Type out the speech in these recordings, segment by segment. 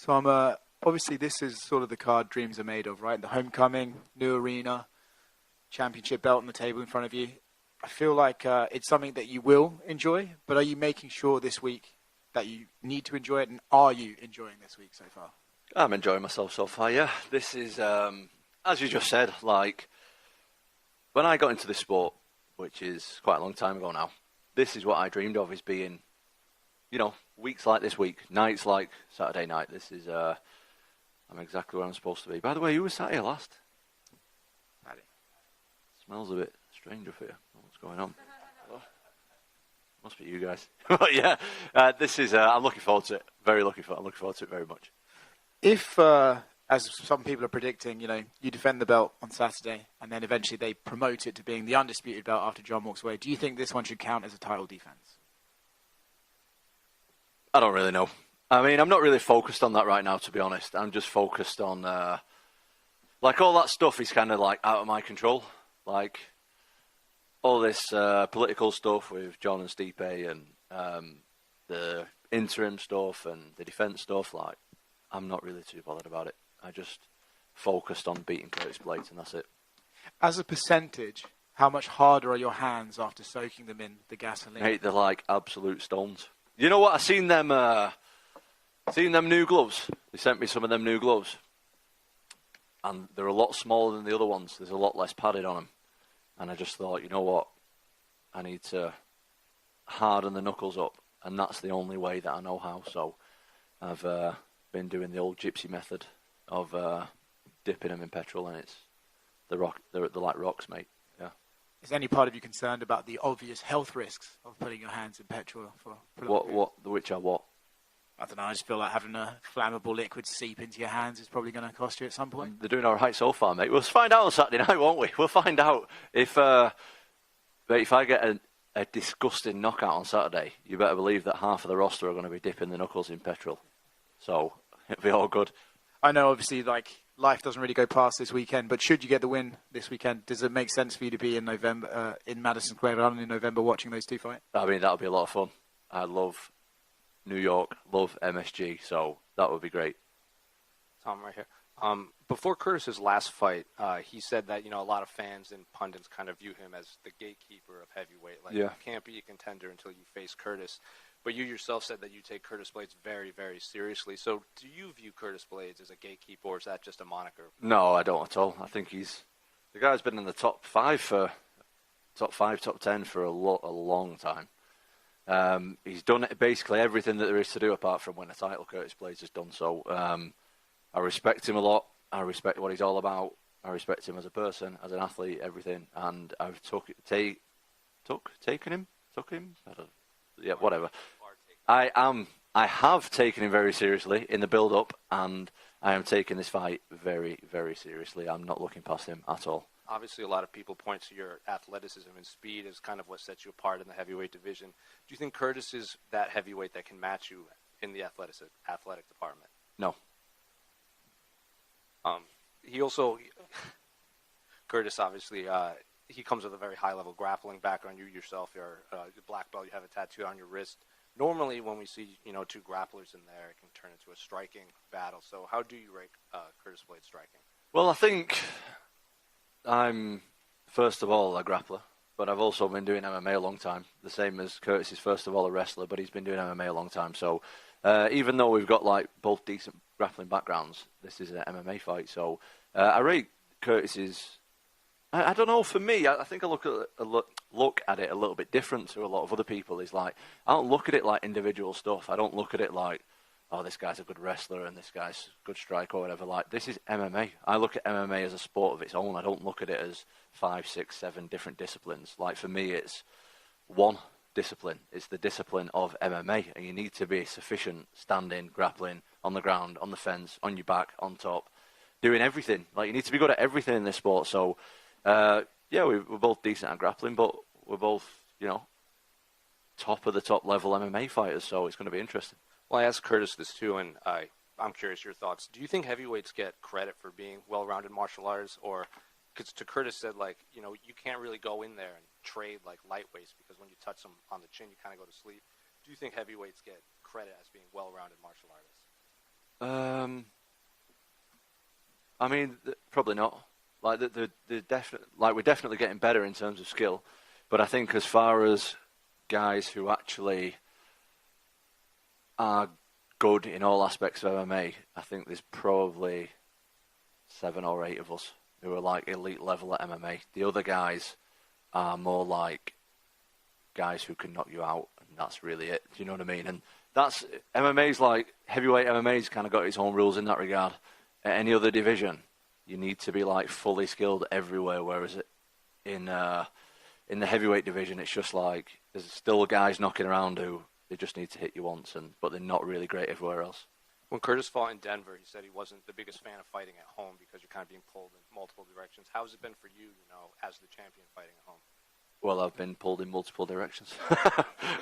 So obviously this is sort of the card dreams are made of, right? The homecoming, new arena, championship belt on the table in front of you. I feel like it's something that you will enjoy, but are you making sure this week that you need to enjoy it, and are you enjoying this week so far? I'm enjoying myself so far, yeah. This is, as you just said, like, when I got into this sport, which is quite a long time ago now, this is what I dreamed of, is being, weeks like this week, nights like Saturday night. This is, I'm exactly where I'm supposed to be. By the way, who was sat here last? Paddy. Smells a bit strange up here. What's going on? Must be you guys. But yeah, this is, I'm looking forward to it. I'm looking forward to it very much. If, as some people are predicting, you defend the belt on Saturday and then eventually they promote it to being the undisputed belt after John walks away, do you think this one should count as a title defense? I don't really know. I mean, I'm not really focused on that right now, to be honest. I'm just focused on, all that stuff is kind of like out of my control. Like, all this political stuff with John and Stipe and the interim stuff and the defence stuff, like, I'm not really too bothered about it. I just focused on beating Curtis Blaydes, and that's it. As a percentage, how much harder are your hands after soaking them in the gasoline? Mate, they're like absolute stones. You know what? I seen them new gloves. They sent me some of them new gloves, and they're a lot smaller than the other ones. There's a lot less padded on them, and I just thought, you know what? I need to harden the knuckles up, and that's the only way that I know how. So I've been doing the old gypsy method of dipping them in petrol, and it's they're like rocks, mate. Yeah. Is any part of you concerned about the obvious health risks of putting your hands in petrol for Which are what? I don't know. I just feel like having a flammable liquid seep into your hands is probably going to cost you at some point. They're doing all right so far, mate. We'll find out on Saturday night, won't we? We'll find out if I get a disgusting knockout on Saturday, you better believe that half of the roster are going to be dipping the knuckles in petrol. So it'll be all good. I know, obviously, life doesn't really go past this weekend, but should you get the win this weekend, does it make sense for you to be in November in Madison Square Garden in November watching those two fight? I mean, that'll be a lot of fun. I love New York, love MSG, so that would be great. Tom, right here. Before Curtis's last fight, he said that a lot of fans and pundits kind of view him as the gatekeeper of heavyweight. You can't be a contender until you face Curtis. But you yourself said that you take Curtis Blaydes very, very seriously. So do you view Curtis Blaydes as a gatekeeper, or is that just a moniker? No, I don't at all. I think the guy's been in the top 10 for a long time. He's done basically everything that there is to do apart from win a title. Curtis Blaydes has done so. I respect him a lot. I respect what he's all about. I respect him as a person, as an athlete, everything. And I've taken him. Yeah, whatever. I have taken him very seriously in the build-up, and I am taking this fight very, very seriously. I'm not looking past him at all. Obviously, a lot of people point to your athleticism and speed as kind of what sets you apart in the heavyweight division. Do you think Curtis is that heavyweight that can match you in the athletic department? No. Curtis, obviously, he comes with a very high-level grappling background. You yourself, you're a black belt. You have a tattoo on your wrist. Normally, when we see two grapplers in there, it can turn into a striking battle. So, how do you rate Curtis Blaydes striking? Well, I think I'm first of all a grappler, but I've also been doing MMA a long time. The same as Curtis is first of all a wrestler, but he's been doing MMA a long time. So, even though we've got both decent grappling backgrounds, this is an MMA fight. So, I rate Curtis's. I don't know. For me, I think I look at it a little bit different to a lot of other people. Is I don't look at it like individual stuff. I don't look at it like, oh, this guy's a good wrestler and this guy's a good striker or whatever. This is MMA. I look at MMA as a sport of its own. I don't look at it as 5, 6, 7 different disciplines. For me, it's one discipline. It's the discipline of MMA, and you need to be sufficient standing, grappling, on the ground, on the fence, on your back, on top, doing everything. You need to be good at everything in this sport. So. Yeah, we're both decent at grappling, but we're both, top of the top level MMA fighters, so it's going to be interesting. Well, I asked Curtis this too, and I'm curious your thoughts. Do you think heavyweights get credit for being well-rounded martial artists, or because to Curtis said you can't really go in there and trade like lightweights because when you touch them on the chin, you kind of go to sleep. Do you think heavyweights get credit as being well-rounded martial artists? I mean, probably not. Like we're definitely getting better in terms of skill, but I think as far as guys who actually are good in all aspects of MMA, I think there's probably 7 or 8 of us who are like elite level at MMA. The other guys are more like guys who can knock you out, and that's really it. Do you know what I mean? And that's MMA's like heavyweight MMA's kind of got its own rules in that regard. At any other division, you need to be like fully skilled everywhere, whereas in the heavyweight division, it's just like there's still guys knocking around who they just need to hit you once, but they're not really great everywhere else. When Curtis fought in Denver, he said he wasn't the biggest fan of fighting at home because you're kind of being pulled in multiple directions. How has it been for you, as the champion fighting at home? Well, I've been pulled in multiple directions.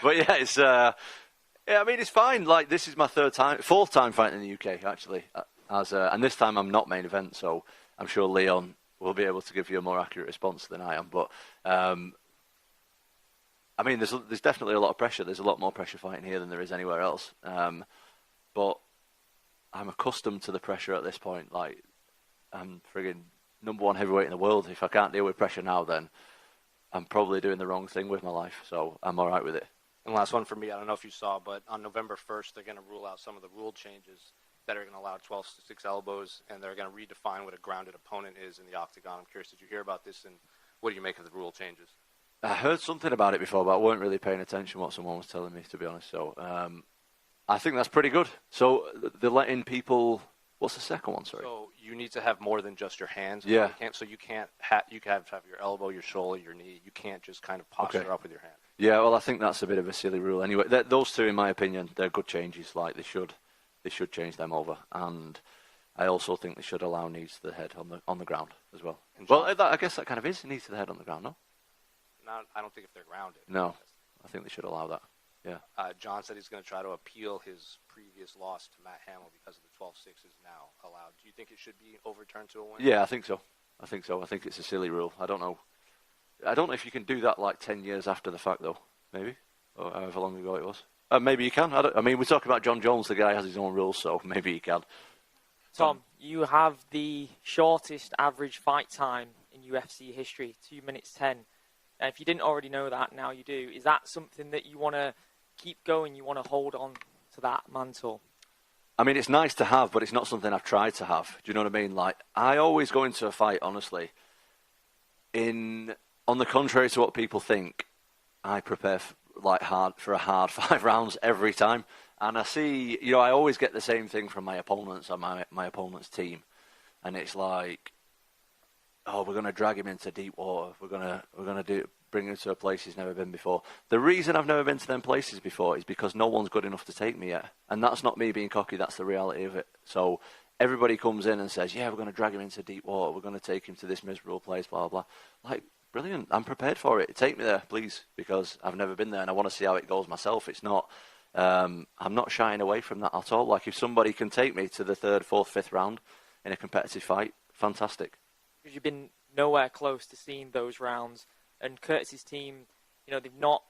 But yeah, it's fine. Like, this is my 4th time fighting in the UK, actually. And this time I'm not main event, so I'm sure Leon will be able to give you a more accurate response than I am. But, I mean, there's definitely a lot of pressure. There's a lot more pressure fighting here than there is anywhere else. But I'm accustomed to the pressure at this point. Like, I'm friggin' #1 heavyweight in the world. If I can't deal with pressure now, then I'm probably doing the wrong thing with my life. So I'm all right with it. And last one for me, I don't know if you saw, but on November 1st, they're going to rule out some of the rule changes that are going to allow 12-6 elbows, and they're going to redefine what a grounded opponent is in the octagon. I'm curious, did you hear about this, and what do you make of the rule changes? I heard something about it before, but I weren't really paying attention to what someone was telling me, to be honest. So I think that's pretty good. So they're letting people... What's the second one, sorry? So you need to have more than just your hands. Yeah. You can't you have to have your elbow, your shoulder, your knee. You can't just kind of posture up with your hand. Yeah, well, I think that's a bit of a silly rule. Anyway, those two, in my opinion, they're good changes. Like, they should change them over. And I also think they should allow knees to the head on the ground as well. Well, I guess that kind of is knees to the head on the ground, no? I don't think if they're grounded. No, I think they should allow that. Yeah. John said he's going to try to appeal his previous loss to Matt Hamill because of the 12-6 is now allowed. Do you think it should be overturned to a win? Yeah, I think so. I think it's a silly rule. I don't know if you can do that like 10 years after the fact, though. Maybe, or however long ago it was. Maybe you can. I mean, we're talking about John Jones. The guy has his own rules, so maybe he can. Tom, you have the shortest average fight time in UFC history, 2 minutes 10. If you didn't already know that, now you do. Is that something that you want to keep going? You want to hold on to that mantle? I mean, it's nice to have, but it's not something I've tried to have. Do you know what I mean? Like, I always go into a fight, honestly, on the contrary to what people think, I prepare for a hard 5 rounds every time. And I see, I always get the same thing from my opponents on my opponent's team. And it's like, oh, we're going to drag him into deep water. We're going to bring him to a place he's never been before. The reason I've never been to them places before is because no one's good enough to take me yet. And that's not me being cocky, that's the reality of it. So everybody comes in and says, yeah, we're going to drag him into deep water. We're going to take him to this miserable place, blah, blah, blah. Like, brilliant. I'm prepared for it. Take me there, please, because I've never been there and I want to see how it goes myself. It's not, I'm not shying away from that at all. Like, if somebody can take me to the 3rd, 4th, 5th round in a competitive fight, fantastic. Because you've been nowhere close to seeing those rounds. And Curtis's team, they've not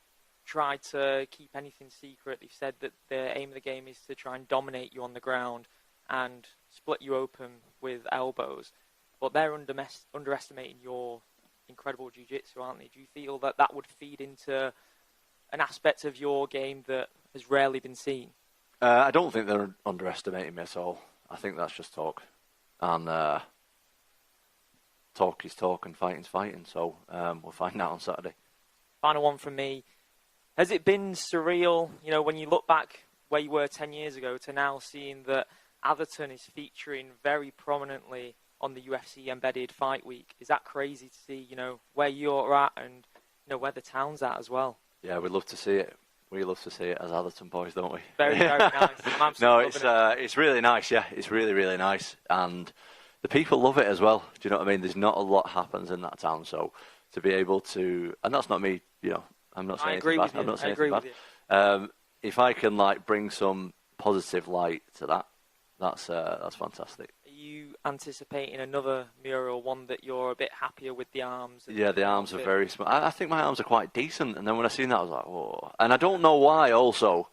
tried to keep anything secret. They've said that the aim of the game is to try and dominate you on the ground and split you open with elbows. But they're underestimating your incredible jiu-jitsu, aren't they? Do you feel that that would feed into an aspect of your game that has rarely been seen? I don't think they're underestimating me at all. I think that's just talk. And talk is talk and fighting's fighting. So we'll find out on Saturday. Final one from me. Has it been surreal, when you look back where you were 10 years ago to now seeing that Atherton is featuring very prominently on the UFC Embedded Fight Week? Is that crazy to see, where you're at and, where the town's at as well? Yeah, we'd love to see it. We love to see it as Atherton boys, don't we? Very, very nice. No, it's really nice, yeah. It's really, really nice. And the people love it as well. Do you know what I mean? There's not a lot happens in that town, so to be able to... And that's not me, I'm not saying anything bad. I'm not saying anything bad. If I can, bring some positive light to that, that's fantastic. Are you anticipating another mural, one that you're a bit happier with the arms? Yeah, the arms are very small. I think my arms are quite decent, and then when I seen that, I was like, oh. And I don't know why, also.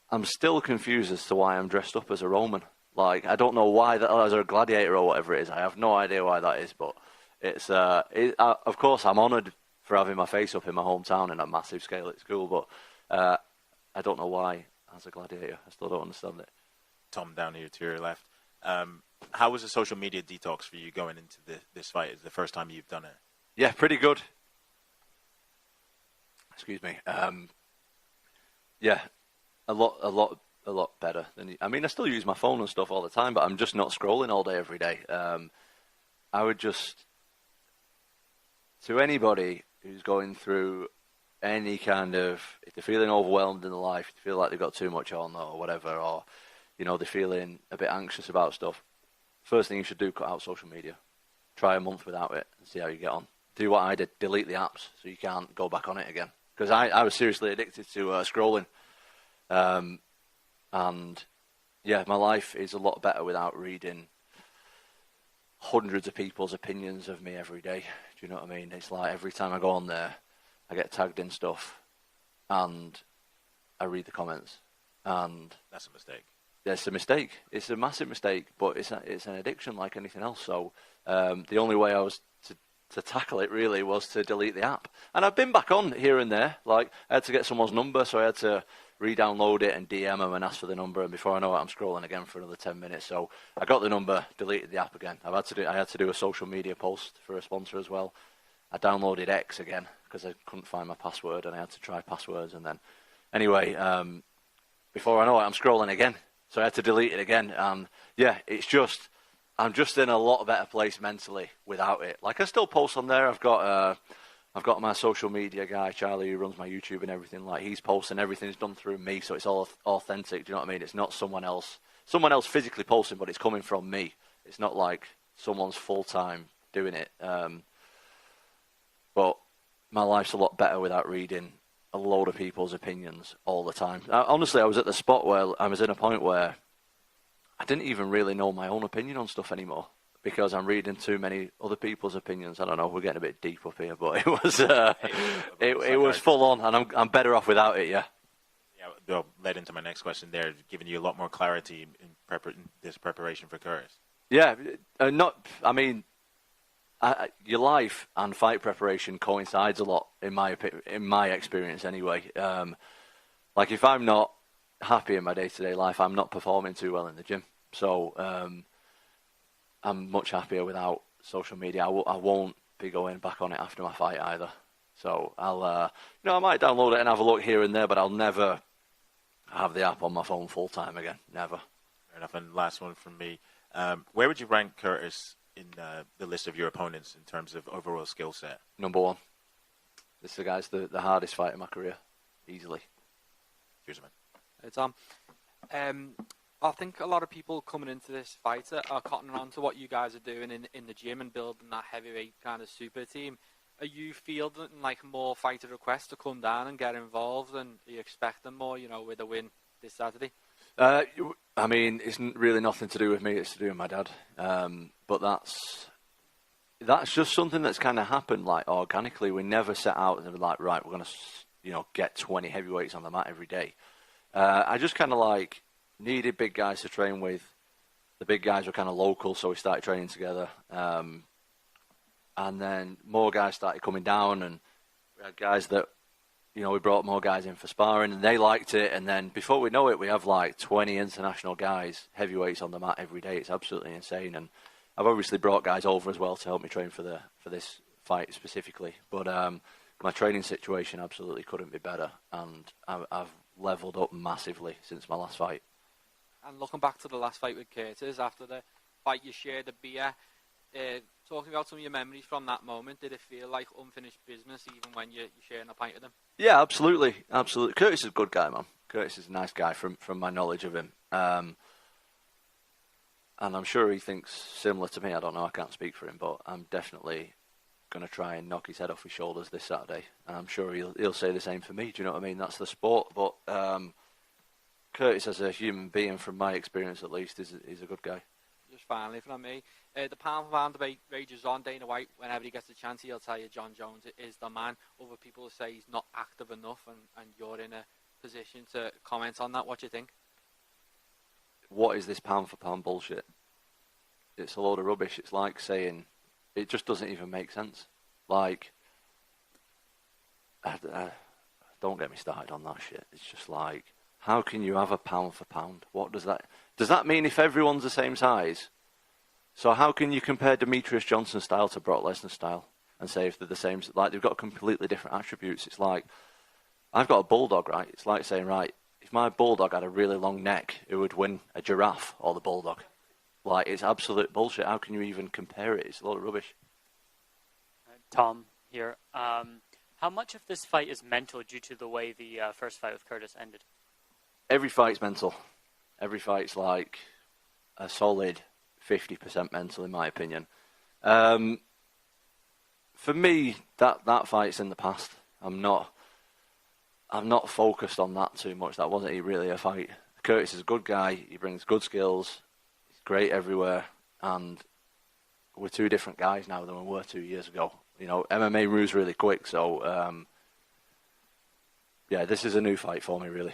I'm still confused as to why I'm dressed up as a Roman. Like, I don't know why that as a gladiator or whatever it is. I have no idea why that is, but it's of course I'm honoured for having my face up in my hometown in a massive scale at school, but I don't know why as a gladiator. I still don't understand it. Tom, down here to your left. How was the social media detox for you going into this fight? Is the first time you've done it? Yeah, pretty good. Excuse me. Yeah, a lot better than. I mean, I still use my phone and stuff all the time, but I'm just not scrolling all day every day. I would just, to anybody who's going through any kind of, if they're feeling overwhelmed in their life, they feel like they've got too much on or whatever, or they're feeling a bit anxious about stuff. First thing you should do, cut out social media. Try a month without it and see how you get on. Do what I did, delete the apps so you can't go back on it again. Because I was seriously addicted to scrolling. And yeah, my life is a lot better without reading hundreds of people's opinions of me every day. Do you know what I mean? It's like every time I go on there, I get tagged in stuff and I read the comments. And that's a mistake. It's a mistake. It's a massive mistake, but it's an addiction like anything else. So the only way I was to tackle it really was to delete the app. And I've been back on here and there. Like, I had to get someone's number, so I had to re-download it and DM them and ask for the number. And before I know it, I'm scrolling again for another 10 minutes. So I got the number, deleted the app again. I had to do a social media post for a sponsor as well. I downloaded X again because I couldn't find my password, and I had to try passwords. And then, anyway, before I know it, I'm scrolling again. So I had to delete it again. And yeah, I'm just in a lot better place mentally without it. Like, I still post on there. I've got my social media guy, Charlie, who runs my YouTube and everything. Like, he's posting, everything's done through me, so it's all authentic. Do you know what I mean? It's not someone else physically posting, but it's coming from me. It's not like someone's full-time doing it. But my life's a lot better without reading a load of people's opinions all the time. Honestly, I was at the spot where I was in a point where I didn't even really know my own opinion on stuff anymore because I'm reading too many other people's opinions. I don't know, we're getting a bit deep up here, but it was it was full on, and I'm better off without it. Yeah. Yeah, that led into my next question. There, giving you a lot more clarity in this preparation for Curtis. Yeah, your life and fight preparation coincides a lot in my experience anyway. Like, if I'm not happy in my day-to-day life, I'm not performing too well in the gym. So I'm much happier without social media. I won't be going back on it after my fight either. So I'll I might download it and have a look here and there, but I'll never have the app on my phone full time again. Never. Fair enough. And last one from me. Where would you rank Curtis in the list of your opponents in terms of overall skill set? Number one. This guy's the hardest fight in my career, easily. Cheers, man. Hey, Tom. I think a lot of people coming into this fight are cottoning on to what you guys are doing in the gym and building that heavyweight kind of super team. Are you fielding like more fighter requests to come down and get involved, and are you expecting more, with a win this Saturday? I mean, it's really nothing to do with me. It's to do with my dad. But that's just something that's kind of happened, like, organically. We never set out and were like, right, we're going to, get 20 heavyweights on the mat every day. I just kind of like needed big guys to train with. The big guys were kind of local, so we started training together. And then more guys started coming down, and we had guys that, we brought more guys in for sparring, and they liked it. And then before we know it, we have like 20 international guys, heavyweights on the mat every day. It's absolutely insane. And I've obviously brought guys over as well to help me train for this fight specifically. But my training situation absolutely couldn't be better, and I've leveled up massively since my last fight. And looking back to the last fight with Curtis, after the fight you shared a beer, talking about some of your memories from that moment, did it feel like unfinished business even when you're sharing a pint with him? Yeah, absolutely. Curtis is a good guy, man. Curtis is a nice guy from my knowledge of him. And I'm sure he thinks similar to me. I don't know, I can't speak for him, but I'm definitely going to try and knock his head off his shoulders this Saturday. And I'm sure he'll say the same for me. Do you know what I mean? That's the sport. But Curtis, as a human being, from my experience at least, is a good guy. Just finally from me, the pound for pound debate rages on. Dana White, whenever he gets a chance, he'll tell you John Jones is the man. Other people say he's not active enough, and you're in a position to comment on that. What do you think? what is this pound for pound bullshit? It's a load of rubbish. It's like saying, it just doesn't even make sense. Like, don't get me started on that shit. It's just like, how can you have a pound for pound? What does that mean if everyone's the same size? So how can you compare Demetrius Johnson's style to Brock Lesnar's style and say if they're the same? Like, they've got completely different attributes. It's like, I've got a bulldog, right? It's like saying, right, if my bulldog had a really long neck, it would win a giraffe or the bulldog. Like, it's absolute bullshit. How can you even compare it? It's a lot of rubbish. Tom here. How much of this fight is mental due to the way the first fight with Curtis ended? Every fight's mental. Every fight's like a solid 50% mental, in my opinion. For me, that fight's in the past. I'm not focused on that too much. That wasn't really a fight. Curtis is a good guy. He brings good skills. He's great everywhere. And we're two different guys now than we were 2 years ago. You know, MMA moves really quick. So, yeah, this is a new fight for me, really.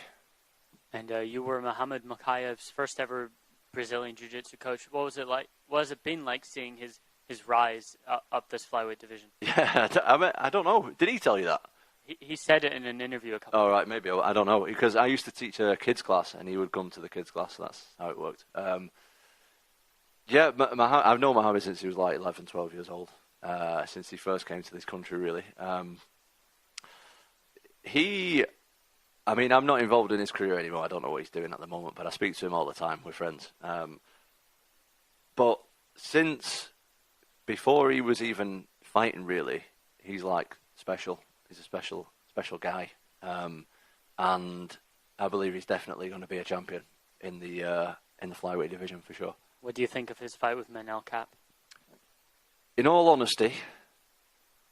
And you were Muhammad Makayev's first ever Brazilian Jiu-Jitsu coach. What was it like? What has it been like seeing his rise up this flyweight division? Yeah, I don't know. Did he tell you that? He said it in an interview a couple Oh, of right, maybe. I don't know. Because I used to teach a kids class, and he would come to the kids class. That's how it worked. Yeah, I've known Muhammad since he was like 11, 12 years old. Since he first came to this country, really. I mean, I'm not involved in his career anymore. I don't know what he's doing at the moment, but I speak to him all the time. We're friends. But before he was even fighting, really, he's like special. He's a special guy. And I believe he's definitely going to be a champion in the flyweight division for sure. What do you think of his fight with Manel Kape? In all honesty,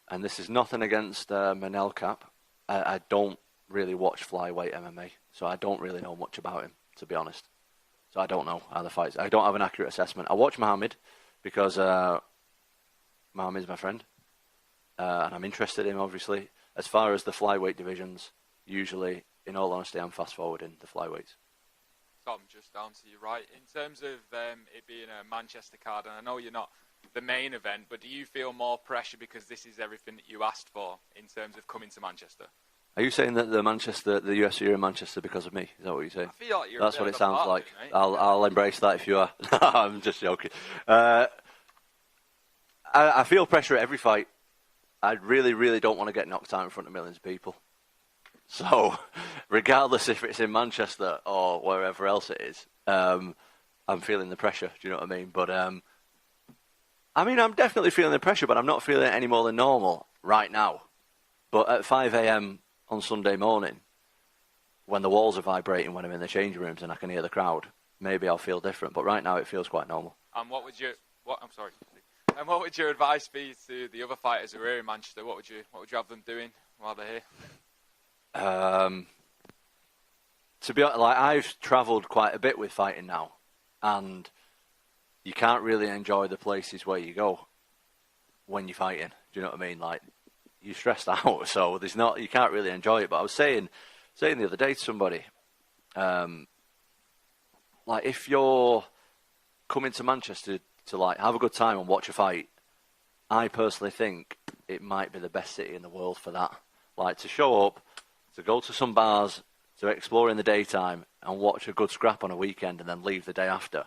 and this is nothing against Manel Kape, I don't really watch flyweight MMA, so I don't really know much about him, to be honest. So I don't know how the fights. I don't have an accurate assessment. I watch Muhammad because Muhammad's my friend, and I'm interested in him, obviously. As far as the flyweight divisions, usually, in all honesty, I'm fast forwarding the flyweights. Tom, just to answer you right, in terms of it being a Manchester card, and I know you're not the main event, but do you feel more pressure because this is everything that you asked for in terms of coming to Manchester? Are you saying that the UFC are in Manchester because of me? Is that what you're saying? I feel like you're That's a bit what of it a sounds part of like. it, mate. I'll embrace that if you are. I'm just joking. I feel pressure at every fight. I really, really don't want to get knocked out in front of millions of people. So, regardless if it's in Manchester or wherever else it is, I'm feeling the pressure. Do you know what I mean? But I mean, I'm definitely feeling the pressure, but I'm not feeling it any more than normal right now. But at 5 a.m. on Sunday morning, when the walls are vibrating, when I'm in the changing rooms and I can hear the crowd, maybe I'll feel different. But right now, it feels quite normal. And what would your advice be to the other fighters who are here in Manchester? What would you have them doing while they're here? To be honest, like, I've travelled quite a bit with fighting now, and you can't really enjoy the places where you go when you're fighting. Do you know what I mean? Like, you're stressed out, so you can't really enjoy it. But I was saying the other day to somebody, like, if you're coming to Manchester to like have a good time and watch a fight, I personally think it might be the best city in the world for that. Like, to show up, to go to some bars, to explore in the daytime and watch a good scrap on a weekend and then leave the day after.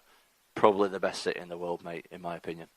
Probably the best city in the world, mate, in my opinion.